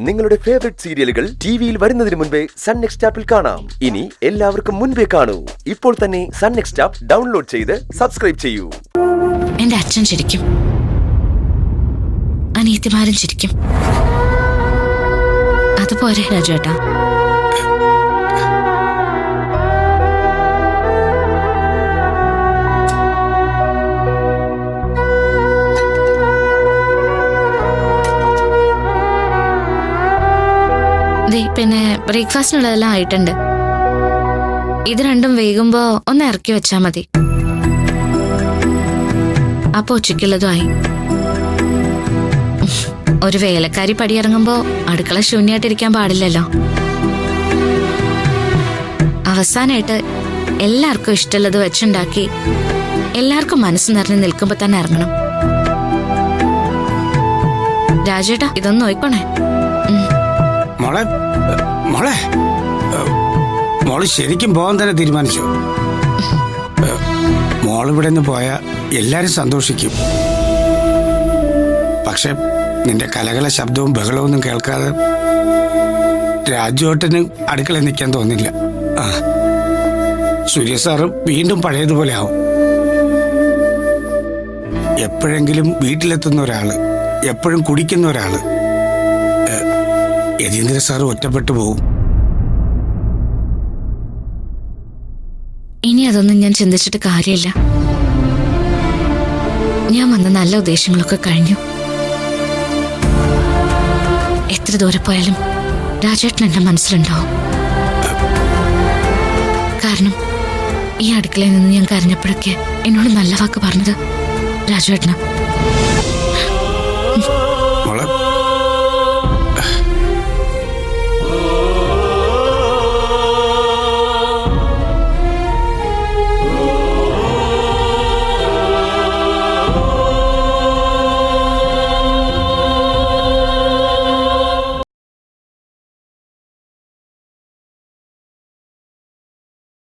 നിങ്ങളുടെ ഫേവറേറ്റ് സീരിയലുകൾ ടിവിയിൽ വരുന്നതിന് മുൻപേ സൺ നെക്സ്റ്റ് ആപ്പിൽ കാണാം. ഇനി എല്ലാവർക്കും മുൻപേ കാണൂ. ഇപ്പോൾ തന്നെ സൺ നെക്സ്റ്റ് ആപ്പ് ഡൗൺലോഡ് ചെയ്ത് സബ്സ്ക്രൈബ് ചെയ്യൂ. എന്റെ അച്ഛൻ ചിരിക്കും, അനിയത്തിമാരും ചിരിക്കും. അതുപോലെ രാജേട്ടാ. പിന്നെ ബ്രേക്ക്ഫാസ്റ്റിനുള്ളതെല്ലാം ആയിട്ടുണ്ട്. ഇത് രണ്ടും വേകുമ്പോ ഒന്ന് ഇറക്കി വെച്ചാ മതി. അപ്പൊ ഉച്ചയ്ക്കുള്ളതുമായി. ഒരു വേലക്കാരി പടിയിറങ്ങുമ്പോ അടുക്കള ശൂന്യായിട്ടിരിക്കാൻ പാടില്ലല്ലോ. അവസാനായിട്ട് എല്ലാവർക്കും ഇഷ്ടമുള്ളത് വെച്ചുണ്ടാക്കി എല്ലാവർക്കും മനസ്സ് നിറഞ്ഞ് നിൽക്കുമ്പോ തന്നെ ഇറങ്ങണം. രാജേട്ടാ, ഇതൊന്നും നോക്കണേ. മോളെ മോളെ മോള് ശരിക്കും പോകാൻ തന്നെ തീരുമാനിച്ചു. മോളിവിടെ നിന്ന് പോയാൽ എല്ലാരും സന്തോഷിക്കും. പക്ഷെ നിന്റെ കലകല ശബ്ദവും ബഹളവും ഒന്നും കേൾക്കാതെ രാജുവേട്ടന് അടുക്കളയിൽ നിൽക്കാൻ തോന്നില്ല. സൂര്യ സാറ് വീണ്ടും പഴയതുപോലെ ആവും. എപ്പോഴെങ്കിലും വീട്ടിലെത്തുന്ന ഒരാള്, എപ്പോഴും കുടിക്കുന്ന ഒരാള്. യതീന്ദ്ര സാറ് ഒറ്റപ്പെട്ടു പോവും. ഇനി അതൊന്നും ഞാൻ ചിന്തിച്ചിട്ട് കാര്യമില്ല. ഞാൻ വന്ന നല്ല ഉദ്ദേശങ്ങളൊക്കെ കഴിഞ്ഞു. എത്ര ദൂരെ പോയാലും രാജേട്ടൻ എന്റെ മനസ്സിലുണ്ടാവും. കാരണം ഈ അടുക്കളയിൽ നിന്ന് ഞാൻ കരഞ്ഞപ്പോഴൊക്കെ എന്നോട് നല്ല വാക്ക് പറഞ്ഞത് രാജേട്ടനാ.